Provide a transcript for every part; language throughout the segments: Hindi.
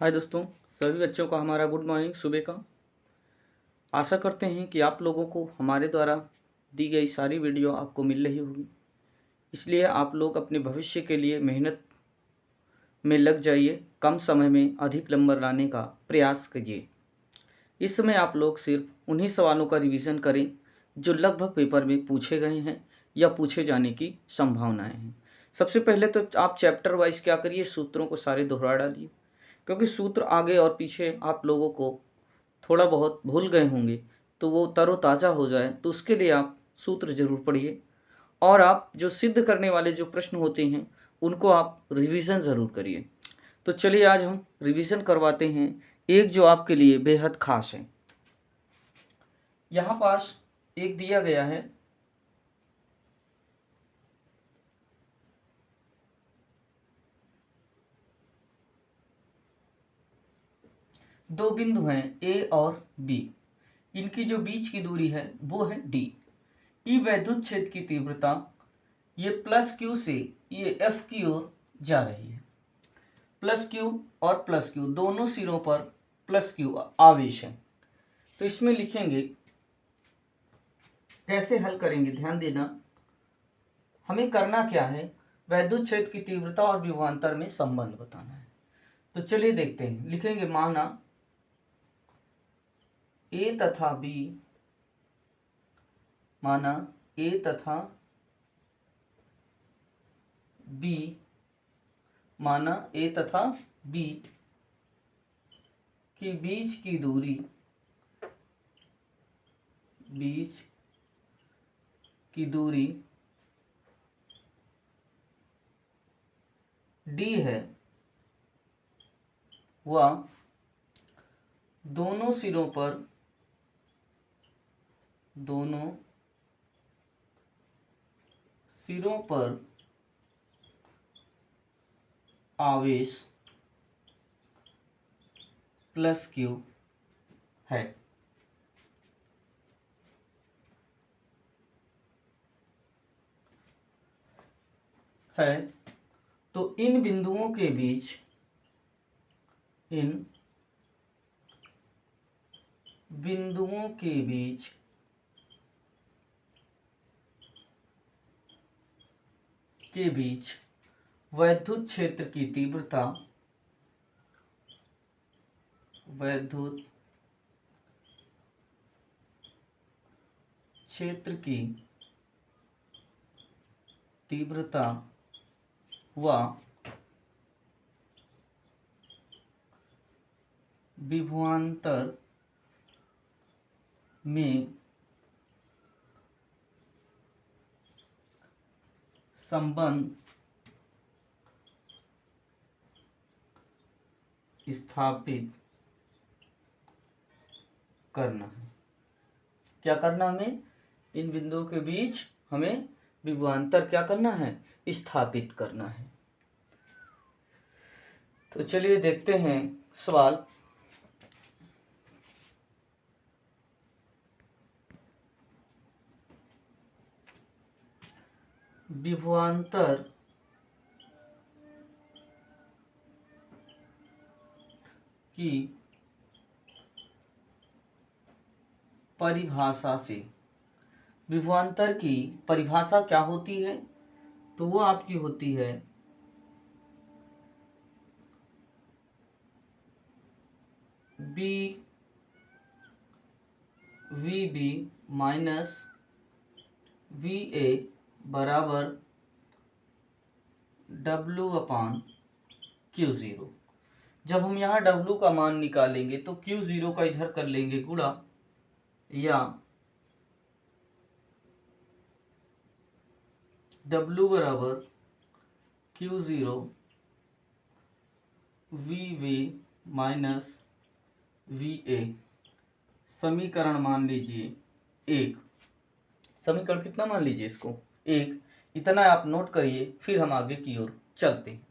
हाय दोस्तों, सभी बच्चों का हमारा गुड मॉर्निंग सुबह का। आशा करते हैं कि आप लोगों को हमारे द्वारा दी गई सारी वीडियो आपको मिल रही होगी। इसलिए आप लोग अपने भविष्य के लिए मेहनत में लग जाइए, कम समय में अधिक नंबर लाने का प्रयास कीजिए। इस समय आप लोग सिर्फ उन्हीं सवालों का रिवीजन करें जो लगभग पेपर में पूछे गए हैं या पूछे जाने की संभावनाएं हैं। सबसे पहले तो आप चैप्टर वाइज क्या करिए, सूत्रों को सारे दोहरा डालिए, क्योंकि सूत्र आगे और पीछे आप लोगों को थोड़ा बहुत भूल गए होंगे, तो वो तरोताज़ा हो जाए तो उसके लिए आप सूत्र ज़रूर पढ़िए। और आप जो सिद्ध करने वाले जो प्रश्न होते हैं उनको आप रिवीजन ज़रूर करिए। तो चलिए आज हम रिवीजन करवाते हैं एक जो आपके लिए बेहद खास है। यहाँ पास एक दिया गया है, दो बिंदु हैं ए और बी, इनकी जो बीच की दूरी है वो है डी। ई वैद्युत क्षेत्र की तीव्रता ये प्लस क्यू से ये एफ की ओर जा रही है। प्लस क्यू और प्लस क्यू दोनों सिरों पर प्लस क्यू आवेश है। तो इसमें लिखेंगे, कैसे हल करेंगे ध्यान देना। हमें करना क्या है, वैद्युत क्षेत्र की तीव्रता और विभवांतर में संबंध बताना है। तो चलिए देखते हैं। लिखेंगे माना ए तथा बी, माना ए तथा बी, माना ए तथा बी के बीच की दूरी, बीच की दूरी डी है, वह दोनों सिरों पर, दोनों सिरों पर आवेश प्लस क्यू है। तो इन बिंदुओं के बीच, इन बिंदुओं के बीच वैद्युत क्षेत्र की तीव्रता, वैद्युत क्षेत्र की तीव्रता व विभवांतर में संबंध स्थापित करना है। क्या करना हमें, इन बिंदुओं के बीच हमें विभवांतर क्या करना है, स्थापित करना है। तो चलिए देखते हैं सवाल। विभवांतर की परिभाषा से, विभवांतर की परिभाषा क्या होती है, तो वो आपकी होती है B V B minus V A बराबर W अपान क्यू ज़ीरो। जब हम यहाँ W का मान निकालेंगे तो Q0 का इधर कर लेंगे गुणा, या W बराबर Q0 VV माइनस VA। समीकरण मान लीजिए एक, समीकरण कितना मान लीजिए इसको, एक। इतना आप नोट करिए, फिर हम आगे की ओर चलते हैं।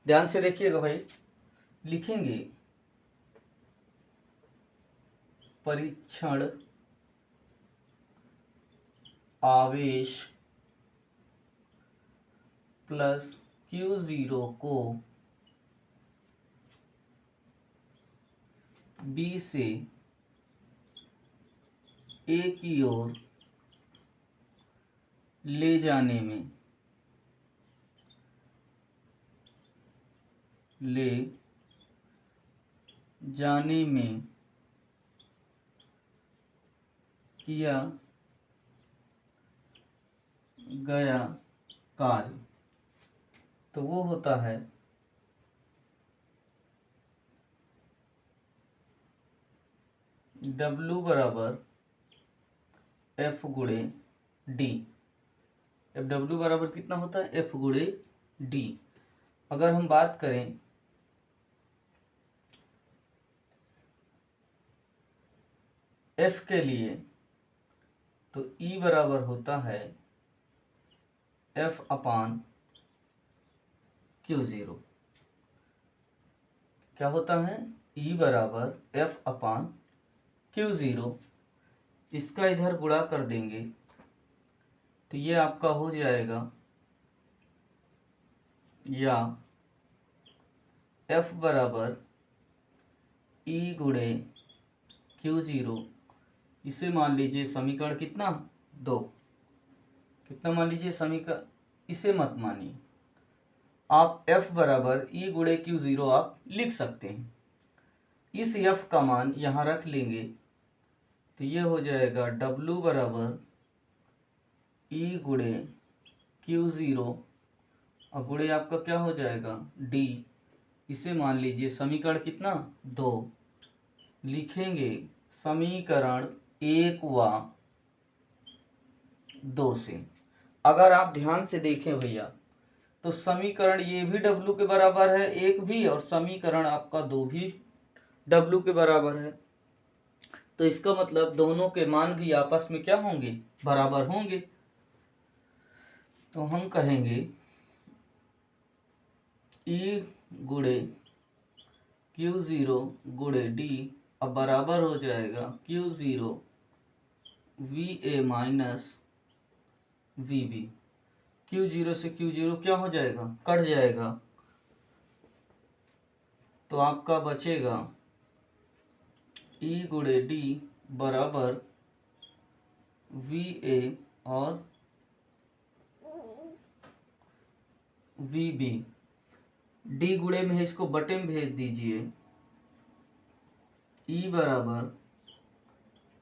ध्यान से देखिएगा भाई। लिखेंगे परीक्षण आवेश प्लस Q0 को B से A की ओर ले जाने में किया गया कार्य, तो वो होता है W बराबर F गुणे D। अब W बराबर कितना होता है? F गुणे D। अगर हम बात करें F के लिए, तो E बराबर होता है F अपान Q0। क्या होता है? E बराबर F अपान Q0। इसका इधर गुणा कर देंगे तो ये आपका हो जाएगा, या F बराबर E गुणे Q0। इसे मान लीजिए समीकरण कितना? 2। कितना मान लीजिए समीकरण? इसे मत मानिए, आप F बराबर E गुणे Q0 आप लिख सकते हैं। इस F का मान यहाँ रख लेंगे तो ये हो जाएगा W बराबर E गुणे Q0 और गुणे आपका क्या हो जाएगा? D। इसे मान लीजिए समीकरण कितना? 2। लिखेंगे समीकरण 1 व 2 से। अगर आप ध्यान से देखें भैया, तो समीकरण ये भी W के बराबर है 1 भी, और समीकरण आपका 2 भी W के बराबर है। तो इसका मतलब दोनों के मान भी आपस में क्या होंगे? बराबर होंगे। तो हम कहेंगे E गुणे Q0 गुणे D अब बराबर हो जाएगा Q0 VA minus VB। Q0 से Q0 क्या हो जाएगा? कट जाएगा, तो आपका बचेगा E गुणे D बराबर VA और VB। D गुणे में है, इसको बटे में भेज दीजिए। E बराबर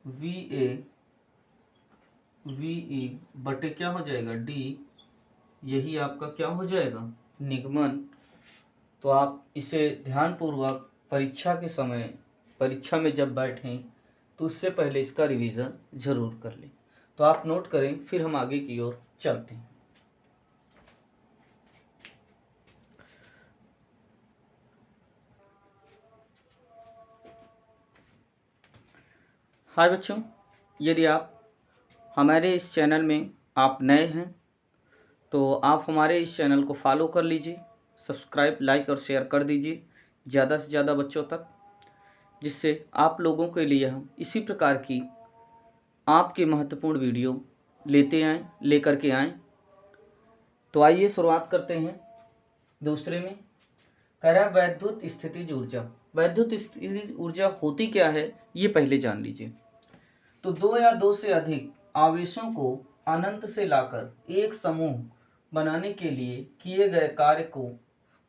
VA VE बटे क्या हो जाएगा? D। यही आपका क्या हो जाएगा? निगमन। तो आप इसे ध्यानपूर्वक परीक्षा के समय, परीक्षा में जब बैठें तो उससे पहले इसका रिवीजन जरूर कर लें। तो आप नोट करें, फिर हम आगे की ओर चलते हैं। हाय बच्चों, यदि आप हमारे इस चैनल में आप नए हैं तो आप हमारे इस चैनल को फॉलो कर लीजिए, सब्सक्राइब, लाइक और शेयर कर दीजिए ज़्यादा से ज़्यादा बच्चों तक, जिससे आप लोगों के लिए हम इसी प्रकार की आपके महत्वपूर्ण वीडियो लेकर के आएँ। तो आइए शुरुआत करते हैं। दूसरे में कह रहा है वैद्युत स्थितिज ऊर्जा। वैद्युत स्थितिज ऊर्जा होती क्या है ये पहले जान लीजिए। तो 2 या 2 से अधिक आवेशों को अनंत से लाकर एक समूह बनाने के लिए किए गए कार्य को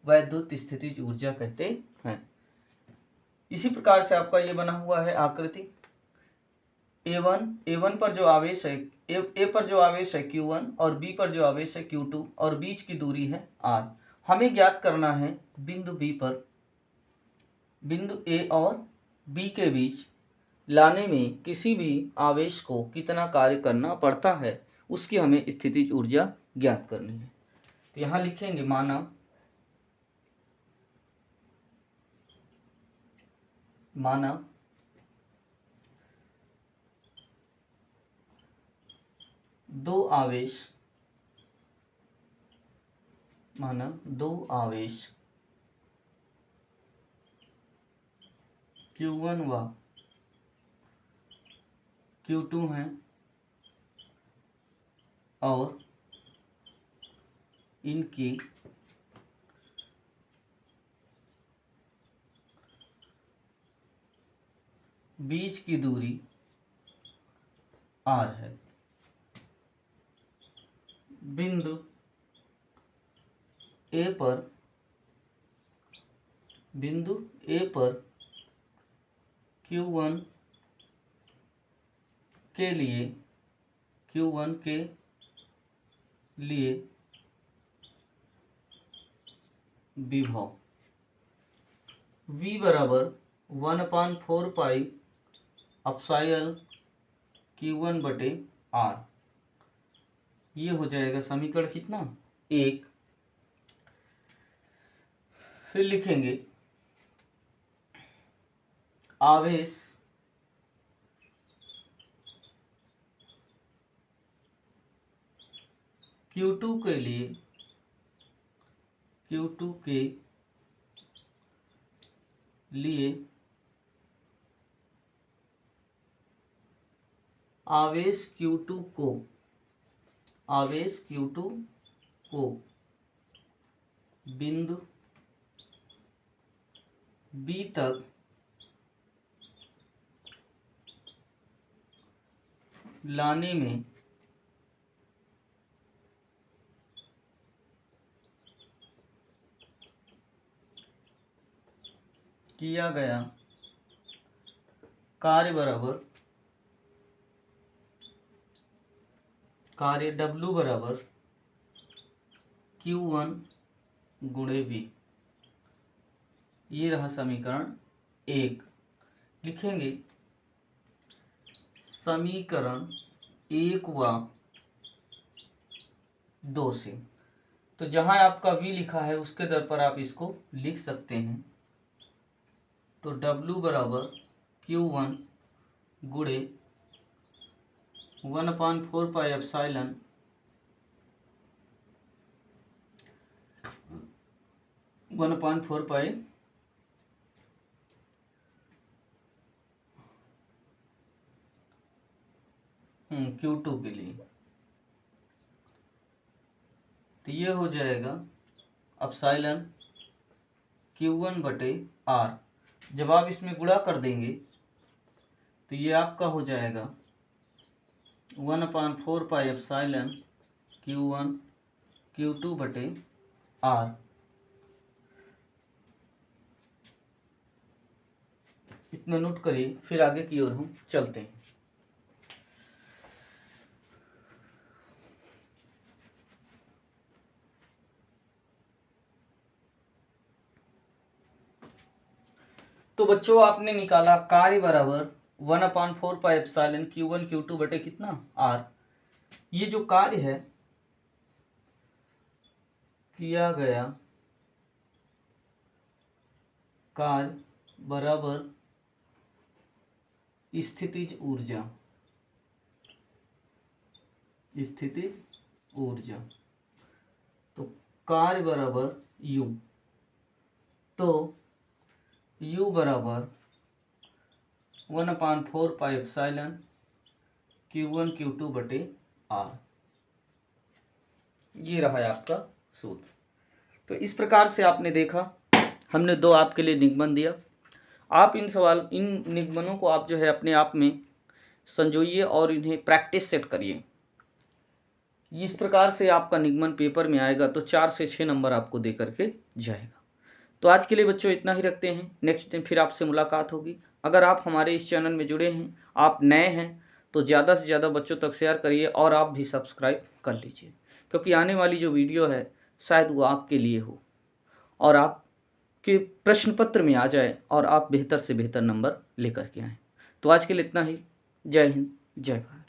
वैद्युत स्थितिज ऊर्जा कहते हैं। इसी प्रकार से आपका ये बना हुआ है आकृति। A1 पर जो आवेश है, A पर जो आवेश है Q1 और B पर जो आवेश है Q2 और बीच की दूरी है R। हमें ज्ञात करना है बिंदु B पर, बिंदु A और B के बीच लाने में किसी भी आवेश को कितना कार्य करना पड़ता है, उसकी हमें स्थितिज ऊर्जा ज्ञात करनी है। तो यहाँ लिखेंगे माना 2 आवेश Q1 व Q2 हैं और इनकी बीच की दूरी r है। बिंदु A पर Q1 के लिए विभव V बराबर 1/4 पाई एप्सिलॉन Q1 बटे R। ये हो जाएगा समीकरण कितना 1। फिर लिखेंगे आवेश Q2 के लिए आवेश Q2 को बिंदु B तक लाने में किया गया कार्य W बराबर Q1 गुणे V। ये रहा समीकरण 1। लिखेंगे समीकरण 1 व 2 से, तो जहां आपका V लिखा है उसके दर पर आप इसको लिख सकते हैं। तो W बराबर Q1 गुणे 1/4 पाई एप्सिलॉन Q2 के लिए। तो ये हो जाएगा एप्सिलॉन Q1 बटे R। जब आप इसमें गुणा कर देंगे तो ये आपका हो जाएगा 1/4 पाई एप्सिलॉन Q2 बटे R। इतना नोट करिए, फिर आगे की ओर हम चलते हैं। तो बच्चों आपने निकाला कार्य बराबर 1/4 पाई एप्सिलॉन Q1 Q2 बटे कितना R। ये जो कार्य है किया गया कार्य बराबर स्थितिज ऊर्जा, तो कार्य बराबर U। तो U बराबर 1/4 पाई एप्सिलॉन Q1 Q2 बटे R। ये रहा है आपका सूत्र। तो इस प्रकार से आपने देखा, हमने 2 आपके लिए निगमन दिया। आप इन निगमनों को आप जो है अपने आप में संजोइए और इन्हें प्रैक्टिस सेट करिए। इस प्रकार से आपका निगमन पेपर में आएगा तो 4 से 6 नंबर आपको दे करके जाएगा। तो आज के लिए बच्चों इतना ही रखते हैं। नेक्स्ट टाइम फिर आपसे मुलाकात होगी। अगर आप हमारे इस चैनल में जुड़े हैं, आप नए हैं, तो ज़्यादा से ज़्यादा बच्चों तक शेयर करिए और आप भी सब्सक्राइब कर लीजिए, क्योंकि आने वाली जो वीडियो है शायद वो आपके लिए हो और आपके प्रश्न पत्र में आ जाए और आप बेहतर से बेहतर नंबर लेकर के आएँ। तो आज के लिए इतना ही। जय हिंद, जय भारत।